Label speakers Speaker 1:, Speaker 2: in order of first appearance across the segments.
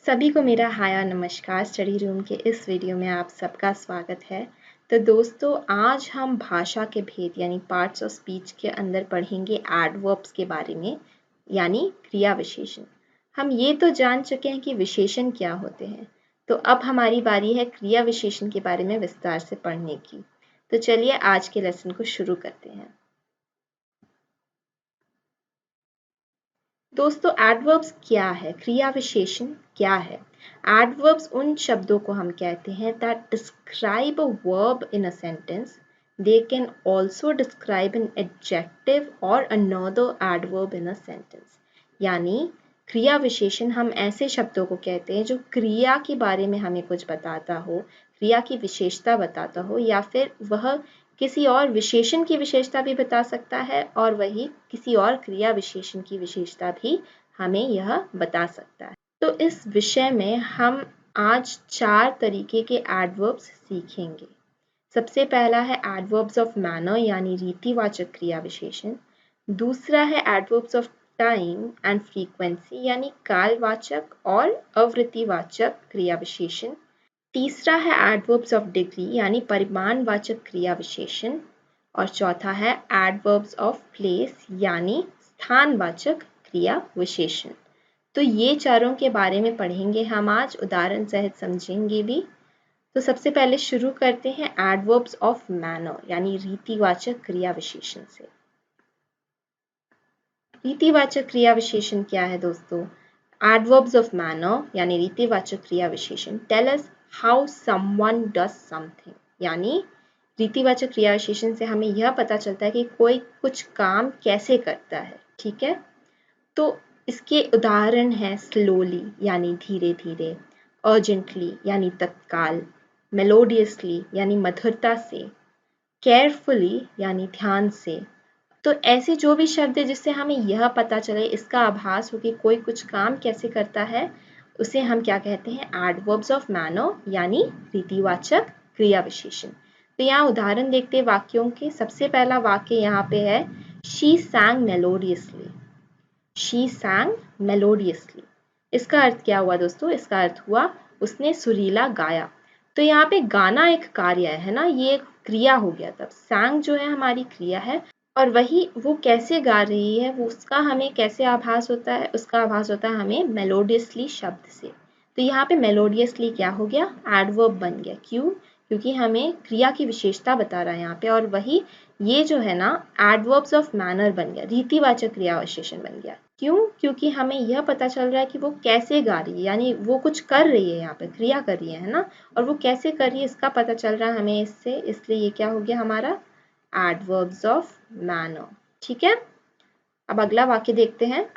Speaker 1: सभी को मेरा हाय नमस्कार। स्टडी रूम के इस वीडियो में आप सबका स्वागत है। तो दोस्तों, आज हम भाषा के भेद यानी पार्ट्स ऑफ स्पीच के अंदर पढ़ेंगे एडवर्ब्स के बारे में, यानी क्रिया विशेषण। हम ये तो जान चुके हैं कि विशेषण क्या होते हैं, तो अब हमारी बारी है क्रिया विशेषण के बारे में विस्तार से पढ़ने की। तो चलिए आज के लेसन को शुरू करते हैं। दोस्तों, एडवर्ब्स क्या है, क्रिया विशेषण क्या है? एडवर्ब्स उन शब्दों को हम कहते हैं that describe a verb in a sentence. They can also describe an adjective or another adverb in a sentence. यानी क्रिया विशेषण हम ऐसे शब्दों को कहते हैं जो क्रिया के बारे में हमें कुछ बताता हो, क्रिया की विशेषता बताता हो, या फिर वह किसी और विशेषण की विशेषता भी बता सकता है और वही किसी और क्रिया विशेषण की विशेषता भी हमें यह बता सकता है। तो इस विषय में हम आज 4 तरीके के एडवर्ब्स सीखेंगे। सबसे पहला है एडवर्ब्स ऑफ मैनर यानी रीतिवाचक क्रिया विशेषण। दूसरा है adverbs of time and frequency यानी कालवाचक और अवृत्तिवाचक क्रिया विशेषण। तीसरा है एडवर्ब्स ऑफ डिग्री यानी परिमाणवाचक क्रिया विशेषण। और चौथा है एडवर्ब्स ऑफ प्लेस यानी स्थानवाचक क्रिया विशेषण। तो ये चारों के बारे में पढ़ेंगे हम आज, उदाहरण सहित समझेंगे भी। तो सबसे पहले शुरू करते हैं एडवर्ब्स ऑफ मैनर यानी रीतिवाचक क्रिया विशेषण से। रीतिवाचक क्रिया विशेषण क्या है दोस्तों? एडवर्ब्स ऑफ मैनर यानी रीतिवाचक क्रिया विशेषण tell us how someone does something, यानी रीतिवाचक क्रिया विशेषण से हमें यह पता चलता है कि कोई कुछ काम कैसे करता है। ठीक है, तो इसके उदाहरण हैं स्लोली यानी धीरे धीरे, अर्जेंटली यानी तत्काल, मेलोडियसली यानी मधुरता से, केयरफुली यानी ध्यान से। तो ऐसे जो भी शब्द है जिससे हमें यह पता चले, इसका आभास हो कि कोई कुछ काम कैसे करता है, उसे हम क्या कहते हैं? एडवर्ब्स ऑफ मैनर यानी रीतिवाचक क्रिया विशेषण। तो यहाँ उदाहरण देखते हैं वाक्यों के। सबसे पहला वाक्य यहाँ पे है she sang melodiously. She sang melodiously. इसका अर्थ क्या हुआ दोस्तों? इसका अर्थ हुआ उसने सुरीला गाया। तो यहाँ पे गाना एक कार्य है ना, ये एक क्रिया हो गया। तब sang जो है हमारी क्रिया है, और वही वो कैसे गा रही है, वो उसका हमें कैसे आभास होता है? उसका आभास होता है हमें मेलोडियसली शब्द से। तो यहाँ पे मेलोडियसली क्या हो गया? एडवर्ब बन गया। क्यों? क्योंकि हमें क्रिया की विशेषता बता रहा है यहाँ पे, और वही ये जो है ना एडवर्ब्स ऑफ मैनर बन गया, रीतिवाचक क्रिया विशेषण बन गया। क्यों? क्योंकि हमें यह पता चल रहा है कि वो कैसे गा रही है, यानी वो कुछ कर रही है, यहाँ पे क्रिया कर रही है ना, और वो कैसे कर रही है इसका पता चल रहा है हमें इससे, इसलिए ये क्या हो गया हमारा? Adverbs of manner. ठीक है, अब अगला वाक्य देखते हैं।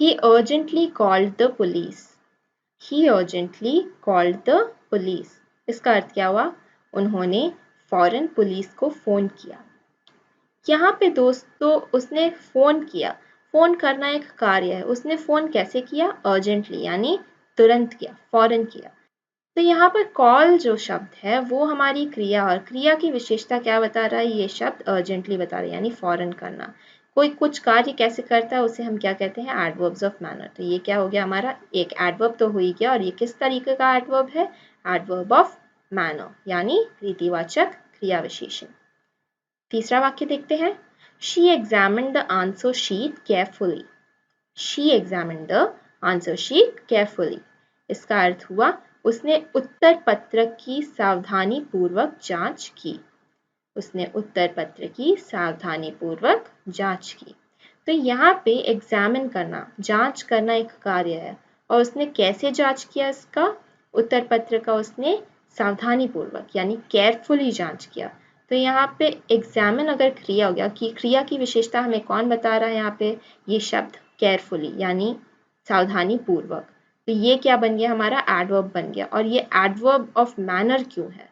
Speaker 1: He urgently called the police. He urgently called the police. इसका अर्थ क्या हुआ? उन्होंने फौरन पुलिस को फोन किया। यहाँ पे दोस्तों उसने फोन किया, फोन करना एक कार्य है। उसने फोन कैसे किया? अर्जेंटली यानी तुरंत किया, फौरन किया। तो यहाँ पर कॉल जो शब्द है वो हमारी क्रिया, और क्रिया की विशेषता क्या बता रहा है? ये शब्द अर्जेंटली बता रहा है, यानी फौरन करना। कोई कुछ कार्य कैसे करता है उसे हम क्या कहते हैं? Adverbs of manner. तो ये क्या हो गया हमारा? एक एडवर्ब तो हो ही गया, और ये किस तरीके का एडवर्ब है? एडवर्ब ऑफ मैनर यानी रीतिवाचक क्रिया विशेषण। तीसरा वाक्य देखते हैं। She examined the answer sheet carefully. She examined the answer sheet carefully. इसका अर्थ हुआ उसने उत्तर पत्र की सावधानी पूर्वक जांच की। उसने उत्तर पत्र की सावधानी पूर्वक जांच की। तो यहाँ पे एग्जामिन करना, जांच करना एक कार्य है, और उसने कैसे जांच किया इसका? उत्तर पत्र का उसने सावधानी पूर्वक यानी केयरफुली जांच किया। तो यहाँ पे एग्जामिन अगर क्रिया हो गया, कि क्रिया की विशेषता हमें कौन बता रहा है यहाँ पे? ये शब्द केयरफुली यानी सावधानी पूर्वक। तो ये क्या बन गया हमारा? एडवर्ब बन गया। और ये एडवर्ब ऑफ मैनर क्यों है?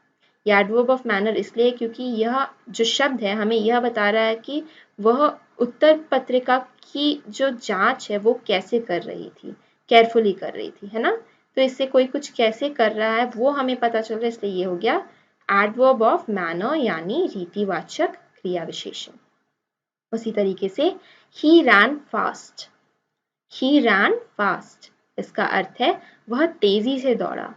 Speaker 1: ये एडवर्ब ऑफ मैनर इसलिए क्योंकि यह जो शब्द है हमें यह बता रहा है कि वह उत्तर पत्रिका की जो जांच है वो कैसे कर रही थी, केयरफुली कर रही थी, है ना। तो इससे कोई कुछ कैसे कर रहा है वो हमें पता चल रहा है, इसलिए ये हो गया एडवर्ब ऑफ मैनर यानी रीतिवाचक क्रिया विशेषण। उसी तरीके से ही रैन फास्ट। ही रैन फास्ट इसका अर्थ है वह तेजी से दौड़ा।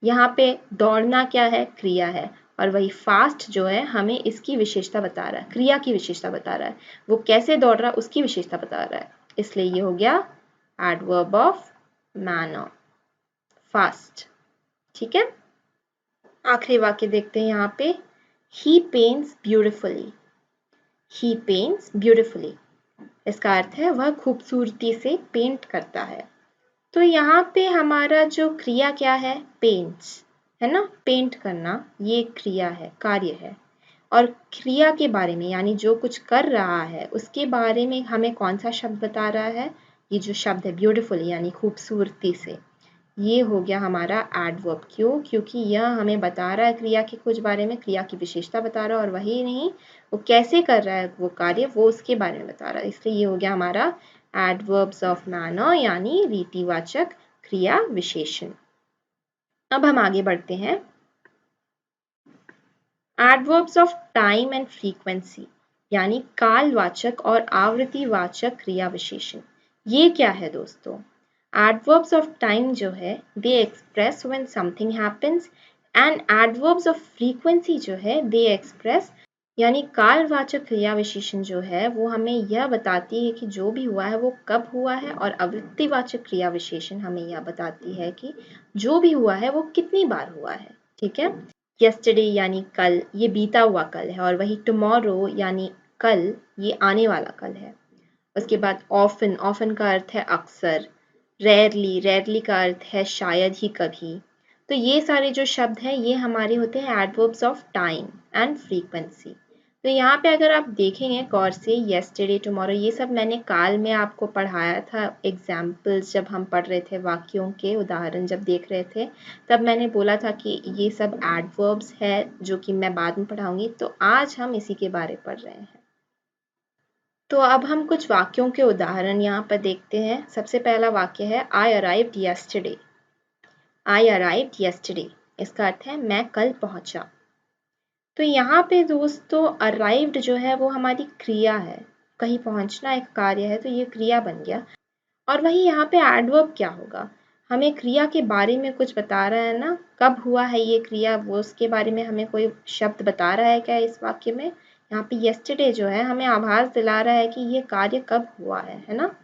Speaker 1: यहाँ पे दौड़ना क्या है, क्रिया है, और वही फास्ट जो है हमें इसकी विशेषता बता रहा है, क्रिया की विशेषता बता रहा है, वो कैसे दौड़ रहा है उसकी विशेषता बता रहा है, इसलिए ये हो गया एडवर्ब ऑफ मैनर, फास्ट। ठीक है, आखिरी वाक्य देखते हैं यहाँ पे, ही पेंट्स ब्यूटिफुली। ही पेंट्स ब्यूटिफुली, इसका अर्थ है वह खूबसूरती से पेंट करता है। तो यहाँ पे हमारा जो क्रिया क्या है, पेंट्स है ना, पेंट करना ये क्रिया है, कार्य है, और क्रिया के बारे में यानी जो कुछ कर रहा है उसके बारे में हमें कौन सा शब्द बता रहा है, ये जो शब्द है ब्यूटीफुल यानी खूबसूरती से, ये हो गया हमारा एडवर्ब। क्यों, क्योंकि यह हमें बता रहा है क्रिया के कुछ बारे में, क्रिया की विशेषता बता रहा है, और वही नहीं वो कैसे कर रहा है वो कार्य, वो उसके बारे में बता रहा है, इसलिए ये हो गया हमारा एडवर्ब्स ऑफ मैनर यानी रीतिवाचक क्रिया विशेषण। अब हम आगे बढ़ते हैं, adverbs of time and frequency यानी कालवाचक और आवृत्तिवाचक क्रिया विशेषण। ये क्या है दोस्तों, एडवर्ब्स ऑफ टाइम जो है they express when something happens, and adverbs of frequency जो है दे एक्सप्रेस यानी कालवाचक क्रिया विशेषण जो है वो हमें यह बताती है कि जो भी हुआ है वो कब हुआ है, और आवृत्तिवाचक क्रिया विशेषण हमें यह बताती है कि जो भी हुआ है वो कितनी बार हुआ है। ठीक है, yesterday यानी कल, ये बीता हुआ कल है, और वही tomorrow यानी कल, ये आने वाला कल है। उसके बाद often, often का अर्थ है अक्सर, rarely, rarely का अर्थ है शायद ही कभी। तो ये सारे जो शब्द हैं ये हमारे होते हैं adverbs of time and frequency. तो यहाँ पे अगर आप देखेंगे गौर से, yesterday, tomorrow ये सब मैंने काल में आपको पढ़ाया था, एग्जाम्पल्स जब हम पढ़ रहे थे, वाक्यों के उदाहरण जब देख रहे थे, तब मैंने बोला था कि ये सब एडवर्ब्स है जो कि मैं बाद में पढ़ाऊंगी। तो आज हम इसी के बारे पढ़ रहे हैं। तो अब हम कुछ वाक्यों के उदाहरण यहाँ पर देखते हैं। सबसे पहला वाक्य है आई अराइव्ड येस्टरडे। आई अराइव्ड येस्टरडे, इसका अर्थ है मैं कल पहुंचा। तो यहाँ पे दोस्तों अराइव्ड जो है वो हमारी क्रिया है, कहीं पहुंचना एक कार्य है, तो ये क्रिया बन गया। और वही यहाँ पे एडवर्ब क्या होगा, हमें क्रिया के बारे में कुछ बता रहा है ना, कब हुआ है ये क्रिया, वो उसके बारे में हमें कोई शब्द बता रहा है क्या इस वाक्य में। यहाँ पे yesterday जो है हमें आभास दिला रहा है कि ये कार्य कब हुआ है ना।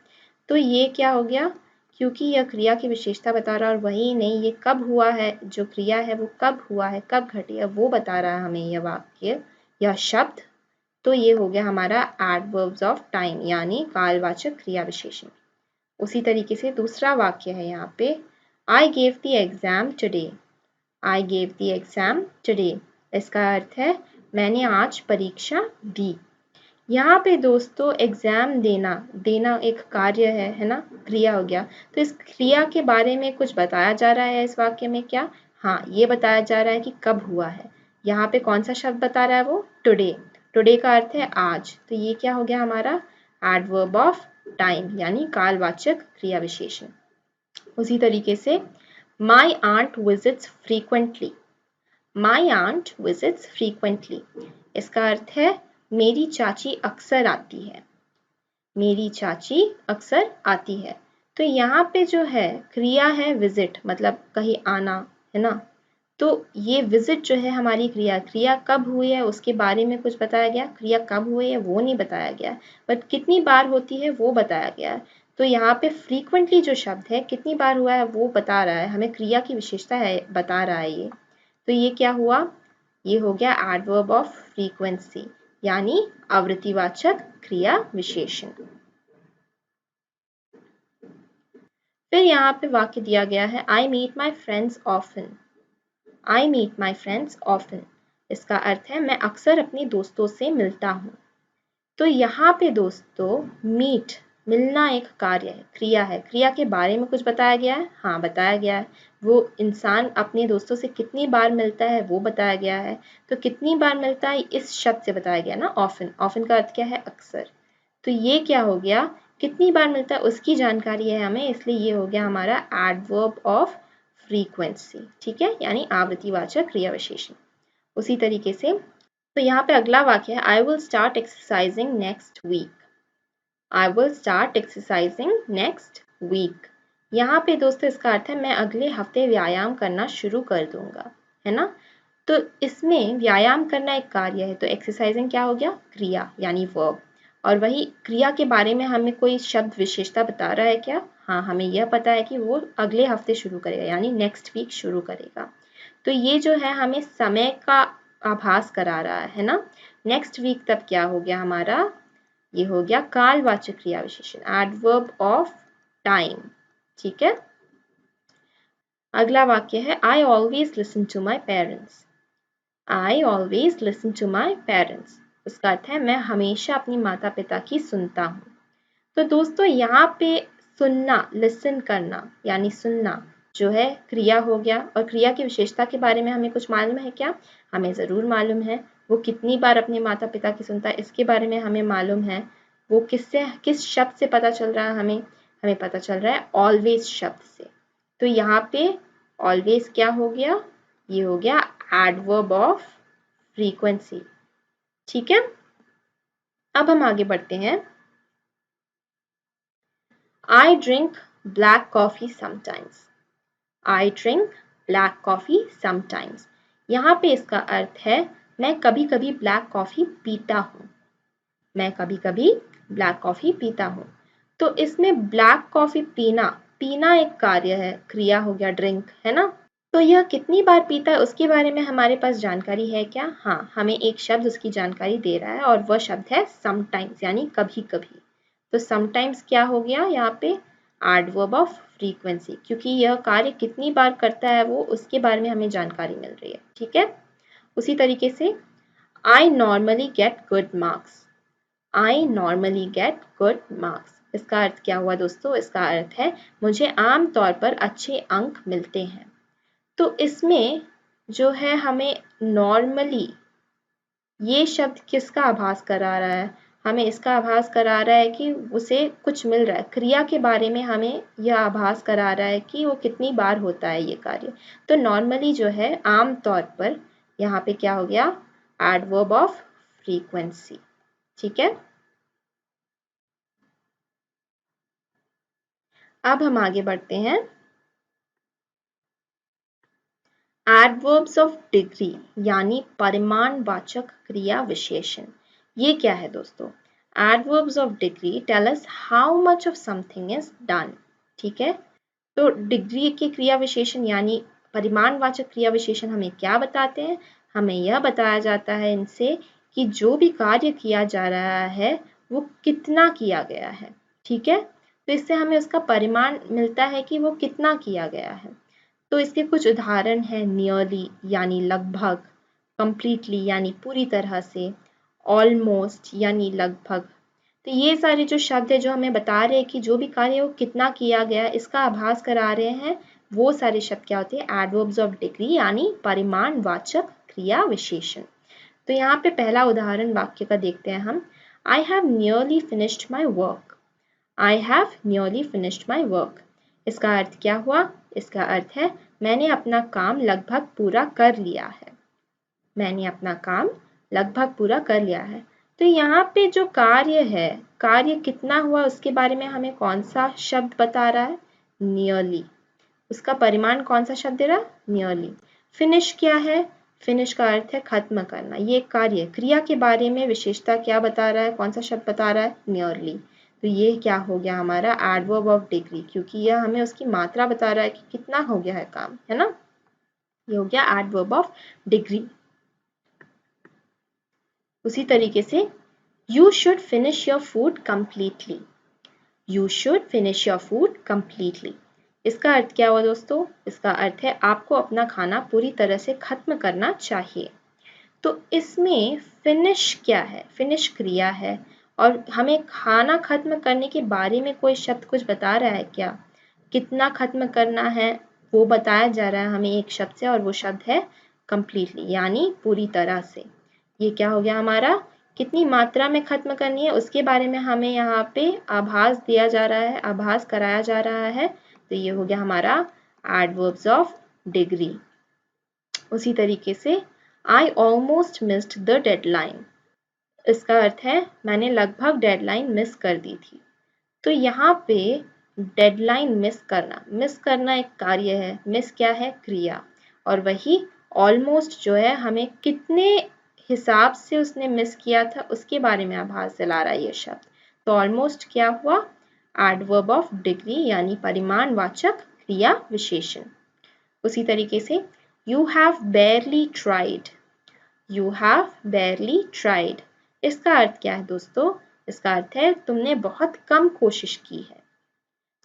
Speaker 1: तो ये क्या हो गया, क्योंकि यह क्रिया की विशेषता बता रहा है, और वही नहीं ये कब हुआ है, जो क्रिया है वो कब हुआ है, कब घटी है, वो बता रहा है हमें यह वाक्य, यह शब्द। तो ये हो गया हमारा एडवर्ब्स ऑफ टाइम यानी कालवाचक क्रिया विशेषण। उसी तरीके से दूसरा वाक्य है यहाँ पे, I gave the exam today. I gave the exam today, इसका अर्थ है मैंने आज परीक्षा दी। यहाँ पे दोस्तों एग्जाम देना, देना एक कार्य है ना, क्रिया हो गया। तो इस क्रिया के बारे में कुछ बताया जा रहा है इस वाक्य में क्या, हाँ ये बताया जा रहा है कि कब हुआ है। यहाँ पे कौन सा शब्द बता रहा है वो, टुडे। टुडे का अर्थ है आज, तो ये क्या हो गया हमारा एडवर्ब ऑफ टाइम यानी कालवाचक क्रिया विशेषण। उसी तरीके से my aunt visits frequently. My aunt visits frequently, इसका अर्थ है मेरी चाची अक्सर आती है। मेरी चाची अक्सर आती है। तो यहाँ पे जो है क्रिया है विजिट, मतलब कहीं आना है ना। तो ये विजिट जो है हमारी क्रिया, क्रिया कब हुई है उसके बारे में कुछ बताया गया, क्रिया कब हुई है वो नहीं बताया गया, बट कितनी बार होती है वो बताया गया है। तो यहाँ पे फ्रीक्वेंटली जो शब्द है कितनी बार हुआ है वो बता रहा है, हमें क्रिया की विशेषता है बता रहा है ये। तो ये क्या हुआ, ये हो गया एडवर्ब ऑफ फ्रीक्वेंसी यानी आवृत्तिवाचक क्रिया विशेषण। फिर यहाँ पे वाक्य दिया गया है I meet my friends often. I meet my friends often, इसका अर्थ है मैं अक्सर अपने दोस्तों से मिलता हूँ। तो यहाँ पे दोस्तों मीट, मिलना एक कार्य है, क्रिया है, क्रिया के बारे में कुछ बताया गया है, हाँ बताया गया है। वो इंसान अपने दोस्तों से कितनी बार मिलता है वो बताया गया है। तो कितनी बार मिलता है इस शब्द से बताया गया ना, ऑफन। ऑफन का अर्थ क्या है, अक्सर। तो ये क्या हो गया, कितनी बार मिलता है उसकी जानकारी है हमें, इसलिए ये हो गया हमारा एडवर्ब ऑफ फ्रीक्वेंसी। ठीक है, यानी आवृत्तिवाचक क्रिया विशेषण। उसी तरीके से तो यहाँ पे अगला वाक्य है I will start exercising next week. I will start exercising next week, यहाँ पे दोस्तों इसका अर्थ है मैं अगले हफ्ते व्यायाम करना शुरू कर दूंगा, है ना। तो इसमें व्यायाम करना एक कार्य है, तो एक्सरसाइजिंग क्या हो गया, क्रिया यानी वर्ब। और वही क्रिया के बारे में हमें कोई शब्द विशेषता बता रहा है क्या, हाँ हमें यह पता है कि वो अगले हफ्ते शुरू करेगा यानी नेक्स्ट वीक शुरू करेगा। तो ये जो है हमें समय का आभास करा रहा है ना। नेक्स्ट वीक तब क्या हो गया हमारा, ये हो गया कालवाचक क्रिया विशेषण, एडवर्ब ऑफ टाइम। ठीक है, अगला वाक्य है I always listen to my parents. I always listen to my parents, उसका अर्थ है मैं हमेशा अपनी माता पिता की सुनता हूँ। तो दोस्तों यहाँ पे सुनना, लिसन करना यानी सुनना जो है क्रिया हो गया। और क्रिया की विशेषता के बारे में हमें कुछ मालूम है क्या, हमें ज़रूर मालूम है। वो कितनी बार अपने माता पिता की सुनता है इसके बारे में हमें मालूम है। वो किस शब्द से पता चल रहा है हमें पता चल रहा है ऑलवेज शब्द से। तो यहाँ पे ऑलवेज क्या हो गया, ये हो गया एडवर्ब ऑफ फ्रीक्वेंसी। ठीक है, अब हम आगे बढ़ते हैं। I drink black coffee sometimes. I drink black coffee sometimes. यहाँ पे इसका अर्थ है मैं कभी कभी ब्लैक कॉफ़ी पीता हूँ, मैं कभी कभी ब्लैक कॉफ़ी पीता हूँ। तो इसमें ब्लैक कॉफ़ी पीना, पीना एक कार्य है, क्रिया हो गया ड्रिंक, है ना। तो यह कितनी बार पीता है उसके बारे में हमारे पास जानकारी है क्या, हाँ हमें एक शब्द उसकी जानकारी दे रहा है और वह शब्द है समटाइम्स यानी कभी कभी। तो समटाइम्स क्या हो गया यहाँ पे, एडवर्ब ऑफ फ्रीक्वेंसी, क्योंकि यह कार्य कितनी बार करता है वो उसके बारे में हमें जानकारी मिल रही है। ठीक है, उसी तरीके से I normally get good marks. I normally get good marks, इसका अर्थ क्या हुआ दोस्तों, इसका अर्थ है मुझे आम तौर पर अच्छे अंक मिलते हैं। तो इसमें जो है हमें नॉर्मली ये शब्द किसका आभास करा रहा है, हमें इसका आभास करा रहा है कि उसे कुछ मिल रहा है। क्रिया के बारे में हमें यह आभास करा रहा है कि वो कितनी बार होता है ये कार्य। तो नॉर्मली जो है आम तौर पर, यहाँ पे क्या हो गया, एडवर्ब ऑफ फ्रीक्वेंसी। ठीक है, अब हम आगे बढ़ते हैं। एडवर्ब्स ऑफ डिग्री यानी परिमाणवाचक क्रिया विशेषण, ये क्या है दोस्तों, adverbs of degree tell us how much of something is done. ठीक है, तो डिग्री के क्रिया विशेषण यानी परिमाणवाचक क्रिया विशेषण हमें क्या बताते हैं, हमें यह बताया जाता है इनसे कि जो भी कार्य किया जा रहा है वो कितना किया गया है। ठीक है, तो इससे हमें उसका परिमाण मिलता है कि वो कितना किया गया है। तो इसके कुछ उदाहरण हैं, नियरली यानी लगभग, कंप्लीटली यानी पूरी तरह से, ऑलमोस्ट यानी लगभग। तो ये सारे जो शब्द है जो हमें बता रहे हैं कि जो भी कार्य वो कितना किया गया इसका आभास करा रहे हैं, वो सारे शब्द क्या होते हैं, एडवर्ब्स ऑफ डिग्री यानी परिमाणवाचक क्रिया विशेषण। तो यहाँ पे पहला उदाहरण वाक्य का देखते हैं हम, I have nearly finished my work. I have nearly finished my work, इसका अर्थ क्या हुआ, इसका अर्थ है मैंने अपना काम लगभग पूरा कर लिया है, मैंने अपना काम लगभग पूरा कर लिया है। तो यहाँ पे जो कार्य है, कार्य कितना हुआ उसके बारे में हमें कौन सा शब्द बता रहा है, नियरली। उसका परिमाण कौन सा शब्द दे रहा है, नियरली। फिनिश क्या है, फिनिश का अर्थ है खत्म करना, ये कार्य क्रिया के बारे में विशेषता क्या बता रहा है, कौन सा शब्द बता रहा है, नियरली। तो ये क्या हो गया हमारा एडवर्ब ऑफ डिग्री, क्योंकि यह हमें उसकी मात्रा बता रहा है कि कितना हो गया है काम, है ना। ये हो गया एडवर्ब ऑफ डिग्री। उसी तरीके से you should finish your food completely. You should finish your food completely, इसका अर्थ क्या हुआ दोस्तों, इसका अर्थ है आपको अपना खाना पूरी तरह से खत्म करना चाहिए। तो इसमें फिनिश क्या है, फिनिश क्रिया है और हमें खाना खत्म करने के बारे में कोई शब्द कुछ बता रहा है क्या, कितना खत्म करना है वो बताया जा रहा है हमें एक शब्द से, और वो शब्द है कंप्लीटली यानी पूरी तरह से। ये क्या हो गया हमारा, कितनी मात्रा में खत्म करनी है उसके बारे में हमें यहाँ पे आभास दिया जा रहा है, आभास कराया जा रहा है। तो ये हो गया हमारा एडवर्ब्स ऑफ डिग्री। उसी तरीके से I almost missed the deadline, इसका अर्थ है मैंने लगभग डेडलाइन मिस कर दी थी। तो यहाँ पे डेडलाइन मिस करना एक कार्य है, मिस क्या है, क्रिया, और वही ऑलमोस्ट जो है हमें कितने हिसाब से उसने मिस किया था उसके बारे में आभास दिला रहा है ये शब्द। तो ऑलमोस्ट क्या हुआ, एडवर्ब ऑफ डिग्री यानी परिमाणवाचक क्रिया विशेषण। उसी तरीके से you have बेयरली tried, you have बेयरली tried, इसका अर्थ क्या है दोस्तों, इसका अर्थ है तुमने बहुत कम कोशिश की है,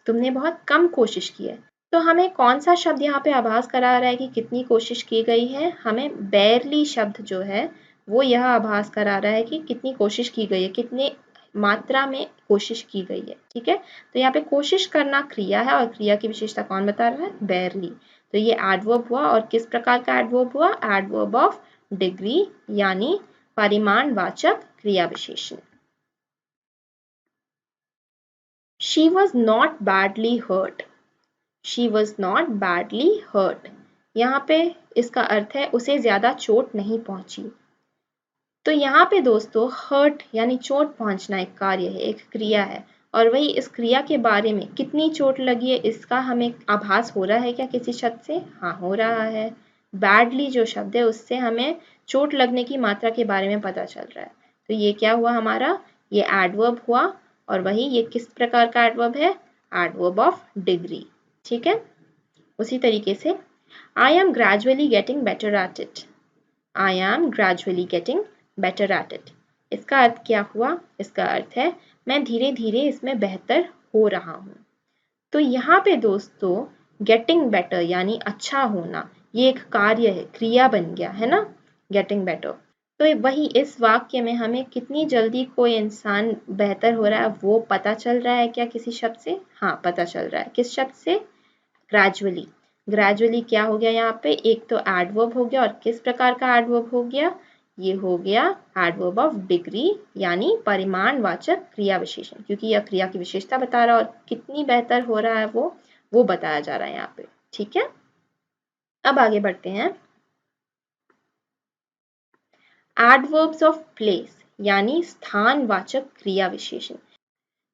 Speaker 1: तुमने बहुत कम कोशिश की है। तो हमें कौन सा शब्द यहाँ पे आभास करा रहा है कि कितनी कोशिश की गई है, हमें बेयरली शब्द जो है वो यह आभास करा रहा है कि कितनी कोशिश की गई है, कितने मात्रा में कोशिश की गई है। ठीक है, तो यहाँ पे कोशिश करना क्रिया है और क्रिया की विशेषता कौन बता रहा है, बेयरली। तो ये एडवर्ब हुआ, और किस प्रकार का एडवर्ब हुआ, एडवर्ब ऑफ डिग्री यानी परिमाणवाचक क्रिया विशेषण। She was not badly hurt. She was not badly hurt. यहाँ पे इसका अर्थ है उसे ज्यादा चोट नहीं पहुंची। तो यहाँ पे दोस्तों हर्ट यानी चोट पहुंचना एक कार्य है, एक क्रिया है, और वही इस क्रिया के बारे में कितनी चोट लगी है इसका हमें आभास हो रहा है क्या किसी शब्द से, हाँ हो रहा है। बैडली जो शब्द है उससे हमें चोट लगने की मात्रा के बारे में पता चल रहा है। तो ये क्या हुआ हमारा, ये एडवर्ब हुआ, और वही ये किस प्रकार का एडवर्ब है, एडवर्ब ऑफ डिग्री। ठीक है, उसी तरीके से I am gradually getting better at it, I am gradually getting better at it, इसका अर्थ क्या हुआ, इसका अर्थ है मैं धीरे धीरे इसमें बेहतर हो रहा हूँ। तो यहाँ पे दोस्तों गेटिंग बेटर यानी अच्छा होना, ये एक कार्य है, क्रिया बन गया है ना, गेटिंग बेटर। तो वही इस वाक्य में हमें कितनी जल्दी कोई इंसान बेहतर हो रहा है वो पता चल रहा है क्या किसी शब्द से, हाँ पता चल रहा है, किस शब्द से, ग्रेजुअली। ग्रेजुअली क्या हो गया यहाँ पे, एक तो एडवर्ब हो गया, और किस प्रकार का एडवर्ब हो गया, ये हो गया एडवर्ब ऑफ डिग्री यानी परिमाणवाचक क्रिया विशेषण, क्योंकि यह क्रिया की विशेषता बता रहा है और कितनी बेहतर हो रहा है वो बताया जा रहा है यहाँ पे। ठीक है, अब आगे बढ़ते हैं। एडवर्ब्स ऑफ प्लेस यानी स्थानवाचक क्रिया विशेषण।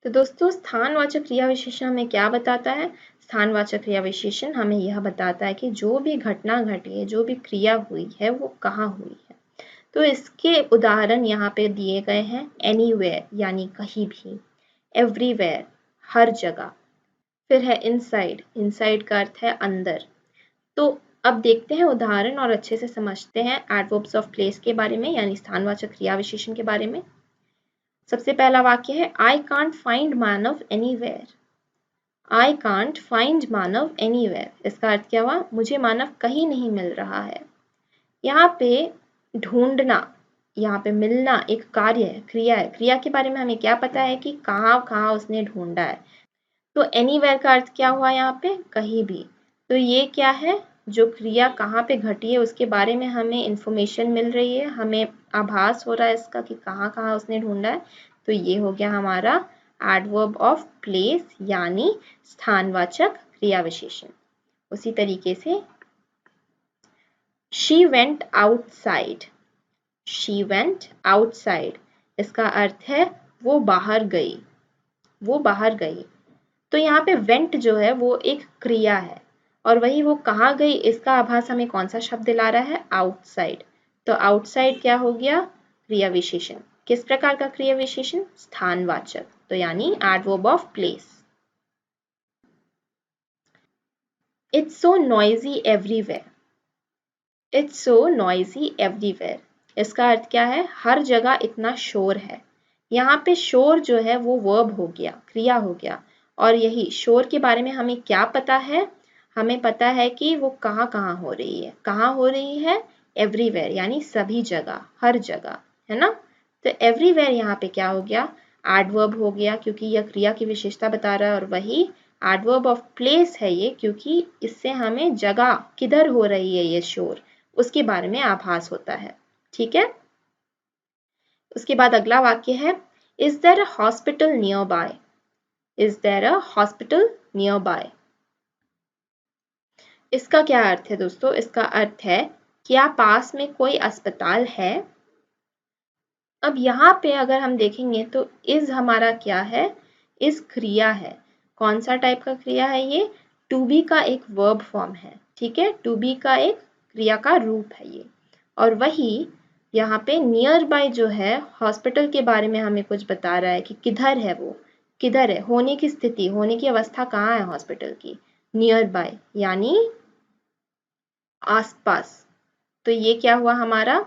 Speaker 1: तो दोस्तों स्थानवाचक क्रिया विशेषण हमें क्या बताता है, स्थानवाचक क्रिया विशेषण हमें यह बताता है कि जो भी घटना घटी है, जो भी क्रिया हुई है वो कहाँ हुई है। तो इसके उदाहरण यहाँ पे दिए गए हैं, एनीवेयर यानी कहीं भी, एवरीवेयर हर जगह, फिर है इनसाइड, इनसाइड का अर्थ है अंदर। तो अब देखते हैं उदाहरण और अच्छे से समझते हैं एडवर्ब्स ऑफ प्लेस के बारे में यानी स्थानवाचक क्रिया विशेषण के बारे में। सबसे पहला वाक्य है I can't find Manav anywhere, I can't find Manav anywhere, इसका अर्थ क्या हुआ, मुझे मानव कहीं नहीं मिल रहा है। यहाँ पे ढूंढना, यहाँ पे मिलना एक कार्य है, क्रिया है, क्रिया के बारे में हमें क्या पता है कि कहाँ कहाँ उसने ढूंढा है। तो एनीवेयर का अर्थ क्या हुआ यहाँ पे, कहीं भी। तो ये क्या है, जो क्रिया कहाँ पे घटी है उसके बारे में हमें इंफॉर्मेशन मिल रही है, हमें आभास हो रहा है इसका कि कहाँ कहाँ उसने ढूंढा है। तो ये हो गया हमारा एडवर्ब ऑफ प्लेस यानी स्थानवाचक क्रिया विशेषण। उसी तरीके से she went outside, she went outside, इसका अर्थ है वो बाहर गई, वो बाहर गई। तो यहाँ पे went जो है वो एक क्रिया है, और वही वो कहाँ गई इसका आभास हमें कौन सा शब्द दिला रहा है, outside। तो outside क्या हो गया, क्रिया विशेषण, किस प्रकार का क्रिया विशेषण, स्थानवाचक, तो यानी adverb of place. It's so noisy everywhere, It's so noisy everywhere, इसका अर्थ क्या है, हर जगह इतना शोर है। यहाँ पे शोर जो है वो वर्ब हो गया, क्रिया हो गया, और यही शोर के बारे में हमें क्या पता है, हमें पता है कि वो कहाँ कहाँ हो रही है, कहाँ हो रही है, एवरीवेयर यानी सभी जगह, हर जगह, है ना। तो एवरीवेयर यहाँ पे क्या हो गया, एडवर्ब हो गया क्योंकि यह क्रिया की विशेषता बता रहा है, और वही एडवर्ब ऑफ प्लेस है ये, क्योंकि इससे हमें जगह किधर हो रही है ये शोर उसके बारे में आभास होता है। ठीक है, उसके बाद अगला वाक्य है, is there a hospital nearby, is there a hospital nearby, इसका क्या अर्थ है दोस्तों, इसका अर्थ है क्या पास में कोई अस्पताल है। अब यहाँ पे अगर हम देखेंगे तो इज हमारा क्या है, इज क्रिया है, कौन सा टाइप का क्रिया है ये? टू बी का एक वर्ब फॉर्म है, ठीक है, टू बी का एक क्रिया का रूप है ये। और वही यहाँ पे नियर बाय जो है हॉस्पिटल के बारे में हमें कुछ बता रहा है कि किधर है वो, किधर है, होने की स्थिति, होने की अवस्था कहाँ है हॉस्पिटल की, नियर बाय यानी आसपास। तो ये क्या हुआ हमारा?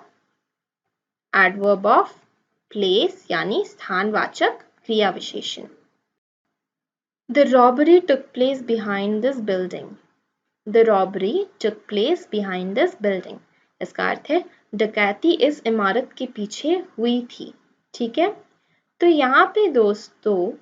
Speaker 1: एडवर्ब ऑफ प्लेस यानी स्थानवाचक क्रिया विशेषण। The robbery took place behind this building. The robbery took place behind this building. इसका अर्थ है डकैती इस इमारत के पीछे हुई थी, ठीक है। तो यहाँ पे दोस्तों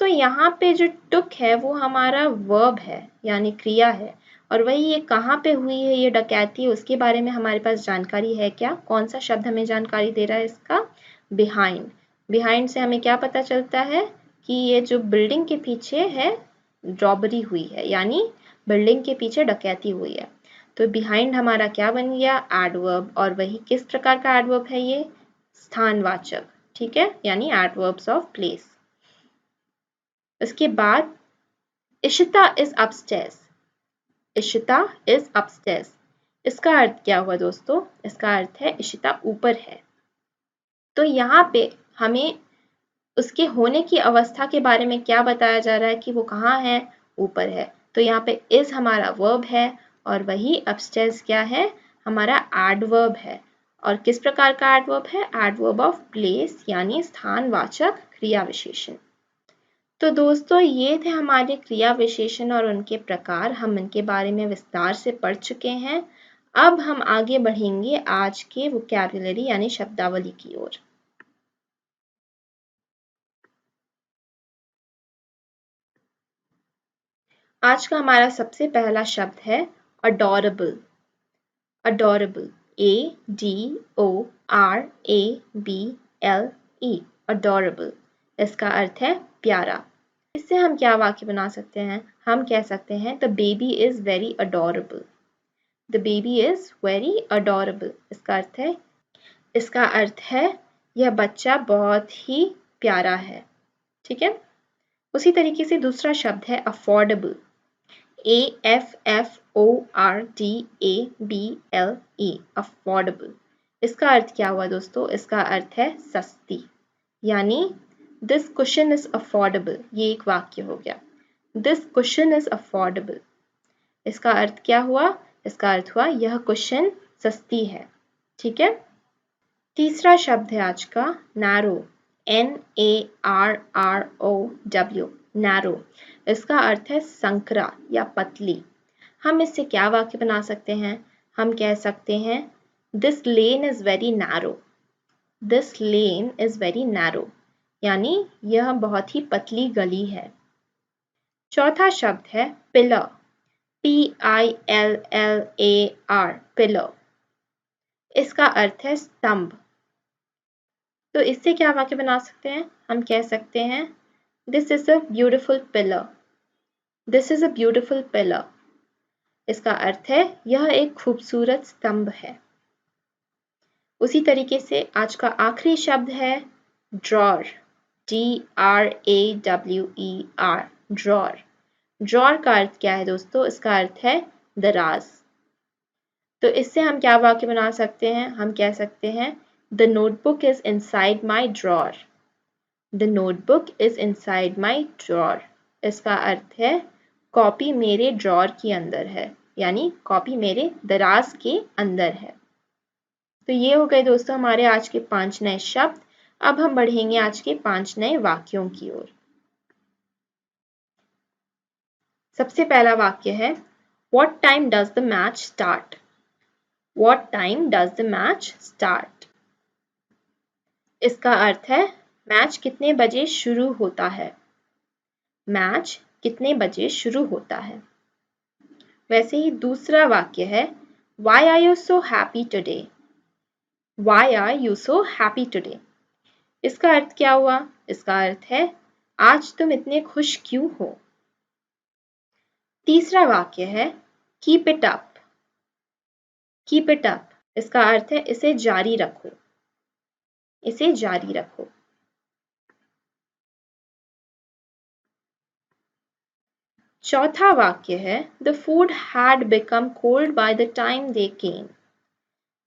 Speaker 1: यहाँ पे जो took है वो हमारा verb है यानी क्रिया है, और वही ये कहाँ पे हुई है ये डकैती, उसके बारे में हमारे पास जानकारी है क्या? कौन सा शब्द हमें जानकारी दे रहा है इसका? बिहाइंड। बिहाइंड से हमें क्या पता चलता है कि ये जो बिल्डिंग के पीछे है रॉबरी हुई है, यानी बिल्डिंग के पीछे डकैती हुई है। तो बिहाइंड हमारा क्या बन गया? एडवर्ब। और वही किस प्रकार का एडवर्ब है ये? स्थानवाचक, ठीक है, यानी एडवर्ब्स ऑफ प्लेस। उसके बाद Ishita is upstairs. Ishita is upstairs, इसका अर्थ क्या हुआ दोस्तों? इसका अर्थ है इशिता ऊपर है। तो यहाँ पे हमें उसके होने की अवस्था के बारे में क्या बताया जा रहा है कि वो कहाँ है? ऊपर है। तो यहाँ पे इज हमारा वर्ब है और वही अपस्टेयर्स क्या है? हमारा एडवर्ब है। और किस प्रकार का एडवर्ब है? एडवर्ब ऑफ प्लेस यानी स्थानवाचक क्रिया विशेषण। तो दोस्तों ये थे हमारे क्रिया विशेषण और उनके प्रकार, हम इनके बारे में विस्तार से पढ़ चुके हैं। अब हम आगे बढ़ेंगे आज के वोकैबुलरी यानी शब्दावली की ओर। आज का हमारा सबसे पहला शब्द है अडोरेबल। Adorable, ADORABLE, adorable. इसका अर्थ है प्यारा। इससे हम क्या वाक्य बना सकते हैं? हम कह सकते हैं the baby is very adorable. The baby is very adorable. इसका अर्थ है यह बच्चा बहुत ही प्यारा है, ठीक है। उसी तरीके से दूसरा शब्द है अफोर्डेबल। AFFORDABLE, affordable. इसका अर्थ क्या हुआ दोस्तों? इसका अर्थ है सस्ती, यानी दिस कुशन इज अफोर्डेबल। ये एक वाक्य हो गया, दिस कुशन इज अफोर्डेबल। इसका अर्थ क्या हुआ? इसका अर्थ हुआ यह कुशन सस्ती है, ठीक है। तीसरा शब्द है आज का नैरो। NARROW, narrow. इसका अर्थ है संकरा या पतली। हम इससे क्या वाक्य बना सकते हैं? हम कह सकते हैं this lane is very narrow. This lane is very narrow, यानी यह बहुत ही पतली गली है। चौथा शब्द है पिलर। PILLAR, pillar. इसका अर्थ है स्तंभ। तो इससे क्या वाक्य बना सकते हैं? हम कह सकते हैं this is a beautiful pillar. This is a beautiful pillar. इसका अर्थ है यह एक खूबसूरत स्तंभ है। उसी तरीके से आज का आखिरी शब्द है ड्रॉर। DRAWER, drawer. ड्रॉर का अर्थ क्या है दोस्तों? इसका अर्थ है दराज। तो इससे हम क्या वाक्य बना सकते हैं? हम कह सकते हैं the notebook is inside my drawer. The notebook is inside my drawer. इसका अर्थ है कॉपी मेरे ड्रॉर के अंदर है, यानी कॉपी मेरे दराज के अंदर है। तो ये हो गए दोस्तों हमारे आज के 5 नए शब्द। अब हम बढ़ेंगे आज के 5 नए वाक्यों की ओर। सबसे पहला वाक्य है What time does the match start? What time does the match start? इसका अर्थ है मैच कितने बजे शुरू होता है। मैच कितने बजे शुरू होता है। वैसे ही दूसरा वाक्य है Why are you so happy today? Why are you so happy today? इसका अर्थ क्या हुआ? इसका अर्थ है आज तुम इतने खुश क्यों हो। तीसरा वाक्य है Keep it up. Keep it up. इसका अर्थ है इसे जारी रखो। इसे जारी रखो। चौथा वाक्य है the food had become cold by the time they came.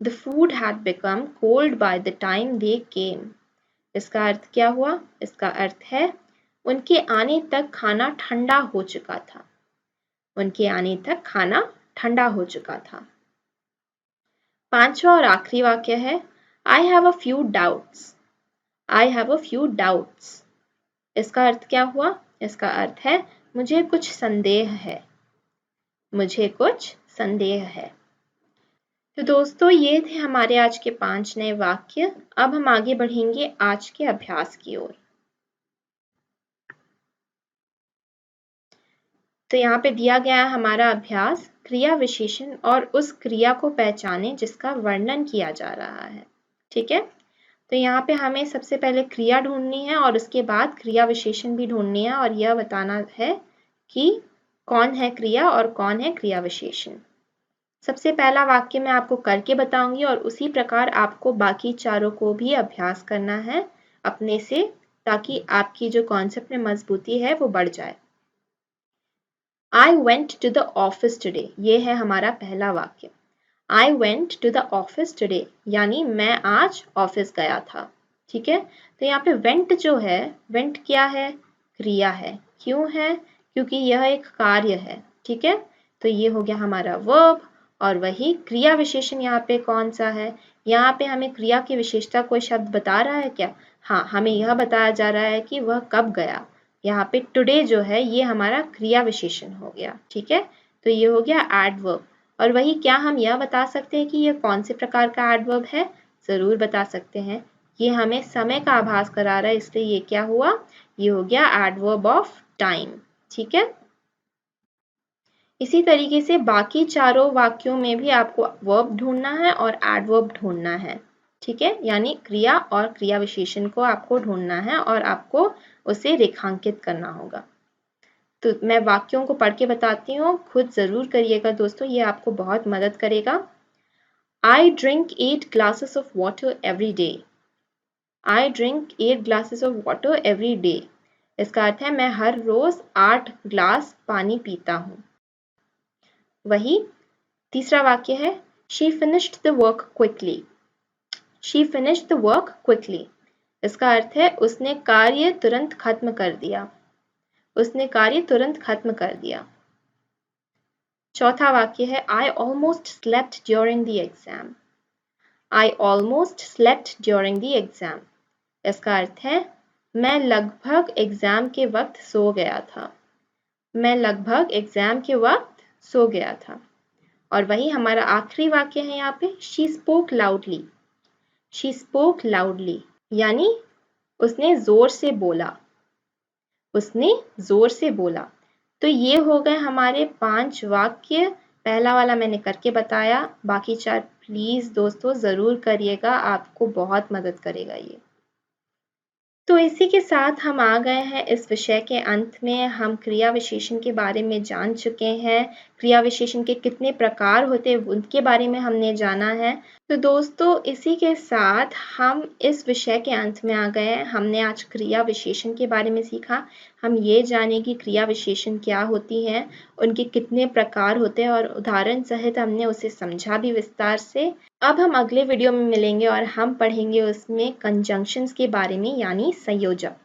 Speaker 1: The food had become cold by the time they came. इसका अर्थ क्या हुआ? इसका अर्थ है उनके आने तक खाना ठंडा हो चुका था। उनके आने तक खाना ठंडा हो चुका था। पांचवा और आखिरी वाक्य है I have a few doubts. I have a few doubts. इसका अर्थ क्या हुआ? इसका अर्थ है मुझे कुछ संदेह है। मुझे कुछ संदेह है। तो दोस्तों ये थे हमारे आज के 5 नए वाक्य। अब हम आगे बढ़ेंगे आज के अभ्यास की ओर। तो यहाँ पे दिया गया है हमारा अभ्यास, क्रिया विशेषण और उस क्रिया को पहचाने जिसका वर्णन किया जा रहा है। ठीक है, तो यहाँ पे हमें सबसे पहले क्रिया ढूंढनी है और उसके बाद क्रिया विशेषण भी ढूंढनी है और यह बताना है कि कौन है क्रिया और कौन है क्रिया विशेषण। सबसे पहला वाक्य मैं आपको करके बताऊंगी और उसी प्रकार आपको बाकी चारों को भी अभ्यास करना है अपने से, ताकि आपकी जो कॉन्सेप्ट में मजबूती है वो बढ़ जाए। I went to the office today। ये है हमारा पहला वाक्य। I went to the office today यानी मैं आज ऑफिस गया था। ठीक है, तो यहाँ पे went जो है, went क्या है? क्रिया है। क्यों है? क्योंकि यह एक कार्य है। ठीक है, तो ये हो गया हमारा verb और वही क्रिया विशेषण यहाँ पे कौन सा है? यहाँ पे हमें क्रिया की विशेषता कोई शब्द बता रहा है क्या? हाँ, हमें यह बताया जा रहा है कि वह कब गया। यहाँ पे टुडे जो है ये हमारा क्रिया विशेषण हो गया। ठीक है, तो ये हो गया एडवर्ब। और वही क्या हम यह बता सकते हैं कि यह कौन से प्रकार का एडवर्ब है? जरूर बता सकते हैं। ये हमें समय का आभास करा रहा है, इसलिए ये क्या हुआ? ये हो गया एडवर्ब ऑफ टाइम। ठीक है, इसी तरीके से बाकी चारों वाक्यों में भी आपको वर्ब ढूंढना है और एडवर्ब ढूंढना है। ठीक है, यानी क्रिया और क्रिया विशेषण को आपको ढूंढना है और आपको उसे रेखांकित करना होगा। तो मैं वाक्यों को पढ़ के बताती हूँ, खुद जरूर करिएगा दोस्तों, ये आपको बहुत मदद करेगा। I drink 8 glasses of water every day। I drink 8 glasses of water every day। इसका अर्थ है मैं हर रोज 8 ग्लास पानी पीता हूँ। वही तीसरा वाक्य है She finished the work quickly। She finished the work quickly। इसका अर्थ है उसने कार्य तुरंत खत्म कर दिया। उसने कार्य तुरंत खत्म कर दिया। चौथा वाक्य है I almost slept during the exam। I almost slept during the exam। इसका अर्थ है मैं लगभग एग्जाम के वक्त सो गया था। मैं लगभग एग्जाम के वक्त सो गया था। और वही हमारा आखिरी वाक्य है यहाँ पे She spoke loudly। She spoke loudly यानी उसने जोर से बोला। उसने जोर से बोला। तो ये हो गए हमारे 5 वाक्य। पहला वाला मैंने करके बताया, बाकी 4 प्लीज दोस्तों जरूर करिएगा, आपको बहुत मदद करेगा ये। तो इसी के साथ हम आ गए हैं इस विषय के अंत में। हम क्रिया विशेषण के बारे में जान चुके हैं, क्रिया विशेषण के कितने प्रकार होते हैं उनके बारे में हमने जाना है। तो दोस्तों इसी के साथ हम इस विषय के अंत में आ गए हैं। हमने आज क्रिया विशेषण के बारे में सीखा। हम ये जाने कि क्रिया विशेषण क्या होती हैं, उनके कितने प्रकार होते हैं और उदाहरण सहित हमने उसे समझा भी विस्तार से। अब हम अगले वीडियो में मिलेंगे और हम पढ़ेंगे उसमें कंजंक्शंस के बारे में यानी संयोजक।